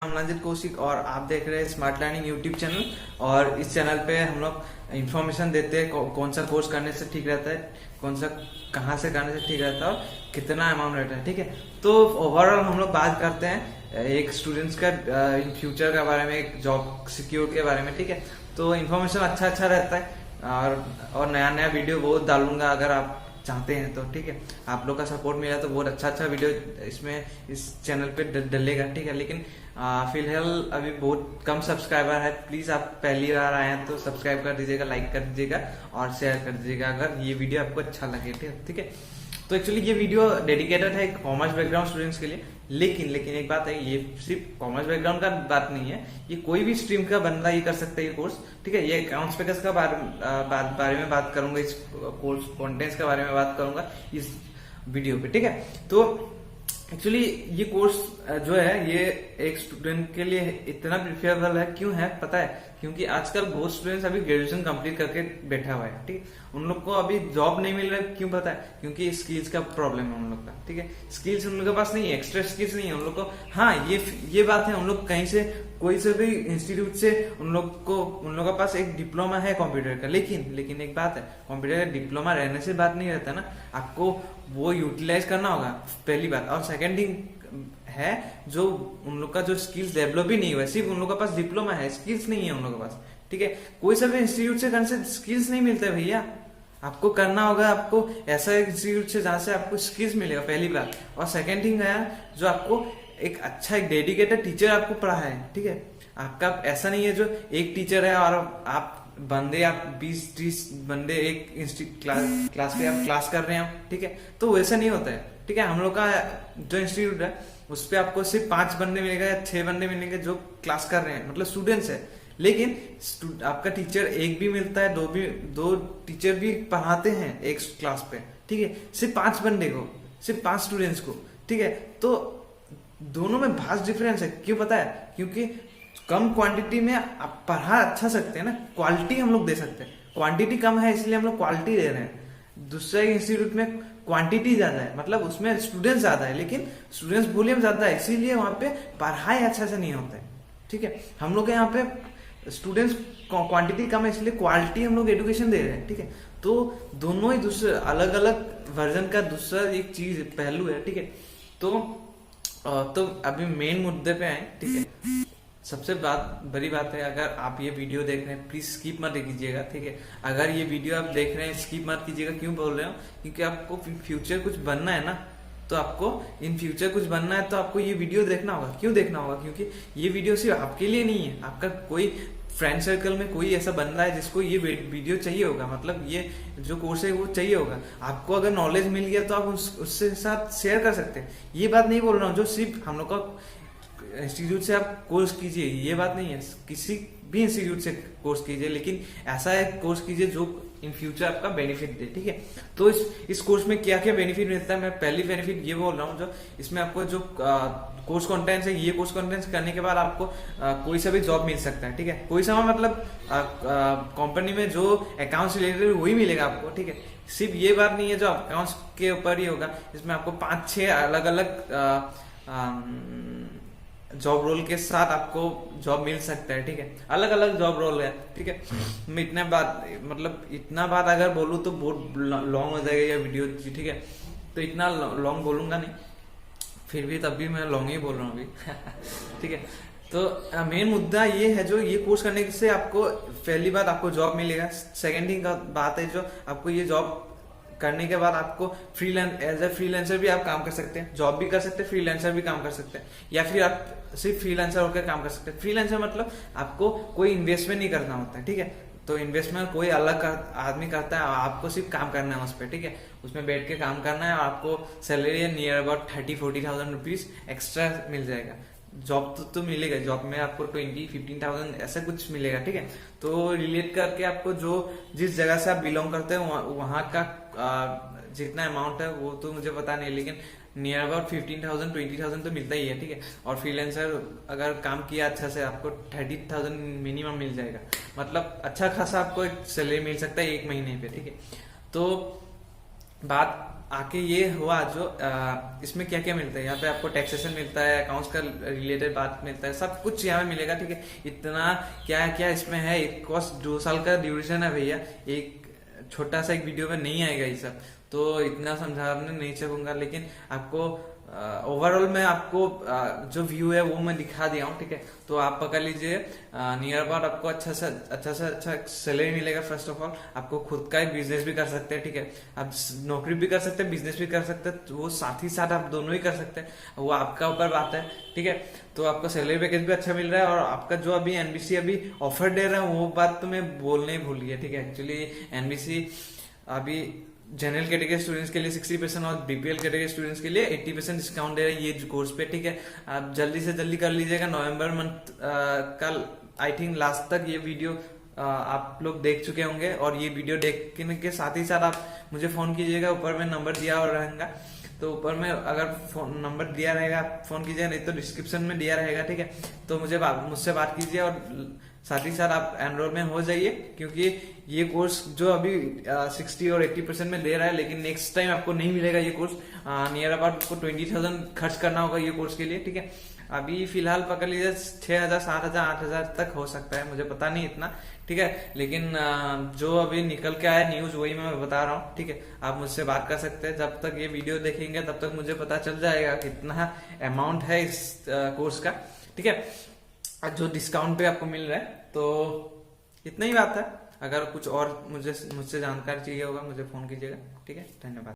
हम रंजित कौशिक और आप देख रहे हैं स्मार्ट लर्निंग यूट्यूब चैनल। और इस चैनल पे हम लोग इंफॉर्मेशन देते हैं कौन सा कोर्स करने से ठीक रहता है, कौन सा कहाँ से करने से ठीक रहता है और कितना अमाउंट रहता है। ठीक है, तो ओवरऑल हम लोग बात करते हैं एक स्टूडेंट्स का इन फ्यूचर के बारे में, एक जॉब सिक्योर के बारे में। ठीक है, तो इन्फॉर्मेशन अच्छा रहता है और नया नया वीडियो बहुत डालूंगा अगर आप चाहते हैं तो। ठीक है, आप लोग का सपोर्ट मिला तो बहुत अच्छा वीडियो इसमें इस चैनल पे डलेगा। ठीक है, लेकिन फिलहाल अभी बहुत कम सब्सक्राइबर है। प्लीज आप पहली बार आए हैं तो सब्सक्राइब कर दीजिएगा, लाइक कर दीजिएगा और शेयर कर दीजिएगा अगर ये वीडियो आपको अच्छा लगे। ठीक है, तो एक्चुअली ये वीडियो डेडिकेटेड है कॉमर्स बैकग्राउंड स्टूडेंट्स के लिए। लेकिन एक बात है, ये सिर्फ कॉमर्स बैकग्राउंड का बात नहीं है, ये कोई भी स्ट्रीम का बंदा ये कर सकता है ये कोर्स। ठीक है, ये अकाउंट्स पैकेज का बारे में बात करूंगा, इस कोर्स कंटेंट्स के बारे में बात करूंगा इस वीडियो पे। ठीक है, तो एक्चुअली ये कोर्स जो है ये एक स्टूडेंट के लिए इतना प्रिफरेबल है। क्यों है पता है? क्योंकि आजकल बहुत स्टूडेंट्स अभी ग्रेजुएशन कंप्लीट करके बैठा हुआ है। ठीक है, उन लोग को अभी जॉब नहीं मिल रहा है। क्यों पता है? क्योंकि स्किल्स का प्रॉब्लम है उन लोग का। ठीक है, स्किल्स उन लोग के पास नहीं है, एक्स्ट्रा स्किल्स नहीं है उन लोग को। हाँ, ये बात है, उन लोग कहीं से कोई से भी इंस्टीट्यूट से उन लोग के पास एक डिप्लोमा है कंप्यूटर का। लेकिन एक बात है, कंप्यूटर का डिप्लोमा रहने से बात नहीं रहता ना, आपको वो यूटिलाइज करना होगा पहली बात। और सेकेंड थिंग है, जो उन लोग का जो स्किल्स डेवलप भी नहीं हुआ, सिर्फ उन लोग के पास डिप्लोमा है, स्किल्स नहीं है उन लोग के पास। ठीक है, कोई सा भी इंस्टीट्यूट से करने से स्किल्स नहीं मिलते भैया। आपको करना होगा, आपको ऐसा एक इंस्टीट्यूट से जहां से आपको स्किल्स मिलेगा, पहली बात। और सेकेंड थिंग है, जो आपको एक अच्छा एक डेडिकेटेड टीचर आपको पढ़ाए। ठीक है, आपका ऐसा नहीं है जो एक टीचर है और आप 20-30 बंदे एक क्लास पे आप क्लास कर रहे हैं। ठीक है, तो वैसा नहीं होता है। ठीक है, हम लोग का जो इंस्टीट्यूट है उस पे आपको सिर्फ 5 बंदे मिलेगा या 6 बंदे मिलेंगे जो क्लास कर रहे हैं, मतलब स्टूडेंट्स है। लेकिन आपका टीचर एक भी मिलता है, दो टीचर भी पढ़ाते हैं एक क्लास पे। ठीक है, सिर्फ 5 बंदे को, सिर्फ 5 स्टूडेंट्स को। ठीक है, तो दोनों में भास्ट डिफरेंस है। क्यों पता है? क्योंकि कम क्वांटिटी में आप पढ़ा अच्छा सकते हैं ना, क्वालिटी हम लोग दे सकते हैं। क्वांटिटी कम है इसलिए हम लोग क्वालिटी दे रहे हैं। दूसरे इंस्टीट्यूट में क्वांटिटी ज्यादा है, मतलब उसमें स्टूडेंट्स ज्यादा है लेकिन स्टूडेंट्स वॉल्यूम ज्यादा है, इसीलिए वहां पे पढ़ाई अच्छा से नहीं होता है। ठीक है, हम लोग यहाँ पे स्टूडेंट्स क्वांटिटी कम है इसलिए क्वालिटी हम लोग एजुकेशन दे रहे हैं। ठीक है, तो दोनों ही दूसरे अलग अलग वर्जन का दूसरा एक चीज पहलू है। ठीक है, तो अभी मेन मुद्दे पे आए। ठीक है, सबसे बड़ी बात है, अगर आप ये वीडियो देख रहे हैं प्लीज स्किप मत कीजिएगा। ठीक है, अगर ये वीडियो आप देख रहे हैं स्किप मत कीजिएगा। क्यों बोल रहे हो? क्योंकि आपको फ्यूचर कुछ बनना है ना, तो आपको इन फ्यूचर कुछ बनना है तो आपको ये वीडियो देखना होगा। क्यों देखना होगा? क्योंकि ये वीडियो सिर्फ आपके लिए नहीं है, आपका कोई फ्रेंड सर्कल में कोई ऐसा बंदा है जिसको ये वीडियो चाहिए होगा, मतलब ये जो कोर्स है वो चाहिए होगा। आपको अगर नॉलेज मिल गया तो आप उससे साथ शेयर कर सकते हैं। ये बात नहीं बोल रहा हूँ जो सिर्फ हम लोग का इंस्टीट्यूट से आप कोर्स कीजिए, ये बात नहीं है। किसी भी इंस्टीट्यूट से कोर्स कीजिए, लेकिन ऐसा एक कोर्स कीजिए जो इन फ्यूचर आपका बेनिफिट दे। ठीक है, तो इस कोर्स में क्या क्या बेनिफिट मिलता है, मैं पहली बेनिफिट ये बोल रहा हूँ, जो इसमें आपको जो कोर्स कंटेंट्स है, ये कोर्स कंटेंट्स करने के बाद आपको कोई सा भी जॉब मिल सकता है। ठीक है, कोई सा मतलब कंपनी में जो अकाउंट्स रिलेटेड वही मिलेगा आपको। ठीक है, सिर्फ ये बात नहीं है जो अकाउंट्स के ऊपर ही होगा, इसमें आपको 5-6 अलग अलग जॉब रोल के साथ आपको जॉब मिल सकता है। ठीक है, अलग अलग जॉब रोल है। ठीक है, मैं इतना बात अगर बोलूँ तो बहुत लॉन्ग हो जाएगा ये वीडियो। ठीक है, तो इतना लॉन्ग बोलूंगा नहीं, फिर भी तब भी मैं लॉन्ग ही बोल रहा हूँ अभी। ठीक है, तो मेन मुद्दा ये है, जो ये कोर्स करने से आपको पहली बात आपको जॉब मिलेगा। सेकेंड थिंग का बात है, जो आपको ये जॉब करने के बाद आपको एज ए फ्रीलांसर भी आप काम कर सकते हैं, जॉब भी कर सकते हैं, फ्रीलांसर भी काम कर सकते हैं, या फिर आप सिर्फ फ्रीलांसर होकर काम कर सकते हैं। फ्रीलांसर मतलब आपको कोई इन्वेस्टमेंट नहीं करना होता है। ठीक है, तो इन्वेस्टमेंट कोई अलग आदमी करता है, आपको सिर्फ काम करना है उस पर। ठीक है, उसमें बैठ के काम करना है और आपको salary near about 30-40,000 rupees extra मिल जाएगा। जॉब तो मिलेगा, जॉब में आपको 20-15,000 ऐसा कुछ मिलेगा। ठीक है, तो रिलेट करके आपको जो जिस जगह से आप बिलोंग करते हैं वहां का जितना अमाउंट है वो तो मुझे पता नहीं, लेकिन नियर अबाउट 15,000-20,000 तो मिलता ही है। ठीक है, और फ्रीलांसर अगर काम किया अच्छा से आपको 30,000 मिनिमम मिल जाएगा, मतलब अच्छा खासा आपको एक सैलरी मिल सकता है एक महीने पे। ठीक है, तो बात आके ये हुआ जो इसमें क्या क्या मिलता है। यहाँ पे आपको टैक्सेशन मिलता है, अकाउंट्स का रिलेटेड बात मिलता है, सब कुछ यहाँ पे मिलेगा, ठीक है। इतना क्या क्या इसमें है, एक कोर्स 2 साल का ड्यूरेशन है भैया, एक छोटा सा एक वीडियो में नहीं आएगा ये सब, तो इतना समझाने नहीं सकूंगा। लेकिन आपको ओवरऑल मैं आपको जो व्यू है वो मैं दिखा दिया हूँ, ठीक है। तो आप पकड़ लीजिए, नियर अबाउट आपको अच्छा से अच्छा सैलरी मिलेगा। फर्स्ट ऑफ ऑल आपको खुद का एक बिजनेस भी कर सकते हैं, ठीक है। आप नौकरी भी कर सकते हैं, बिजनेस भी कर सकते हैं, तो वो साथ ही साथ आप दोनों ही कर सकते हैं, वो आपका ऊपर बात है, ठीक है। तो आपको सैलरी पैकेज भी अच्छा मिल रहा है, और आपका जो अभी एनबीसी अभी ऑफर दे रहा है वो बात तो मैं बोलने ही भूल गया, ठीक है। एक्चुअली एनबीसी अभी जनरल कैटेगरी स्टूडेंट्स के लिए 60% और बीपीएल कैटेगरी स्टूडेंट्स के लिए 80% डिस्काउंट दे रहा है ये कोर्स पे, ठीक है। आप जल्दी से जल्दी कर लीजिएगा। नवंबर मंथ कल आई थिंक लास्ट तक ये वीडियो आप लोग देख चुके होंगे, और ये वीडियो देखने के साथ ही साथ आप मुझे फोन कीजिएगा। ऊपर में नंबर दिया और रहेगा, तो ऊपर में अगर फोन नंबर दिया रहेगा फोन कीजिएगा, नहीं तो डिस्क्रिप्शन में दिया रहेगा, ठीक है। तो मुझसे बात कीजिए, और साथ ही साथ आप एनरोल में हो जाइए, क्योंकि ये कोर्स जो अभी 60 और 80% में दे रहा है, लेकिन नेक्स्ट टाइम आपको नहीं मिलेगा ये कोर्स। नियर अबाउट आपको 20,000 खर्च करना होगा ये कोर्स के लिए, ठीक है। अभी फिलहाल पकड़ लीजिए 6,000 7,000 8,000 तक हो सकता है, मुझे पता नहीं इतना, ठीक है। लेकिन जो अभी निकल के आया न्यूज वही मैं बता रहा हूँ, ठीक है। आप मुझसे बात कर सकते हैं, जब तक ये वीडियो देखेंगे तब तक मुझे पता चल जाएगा कितना अमाउंट है इस कोर्स का, ठीक है, जो डिस्काउंट पे आपको मिल रहा है। तो इतना ही बात है। अगर कुछ और मुझसे जानकारी चाहिए होगा मुझे फोन कीजिएगा, ठीक है। धन्यवाद।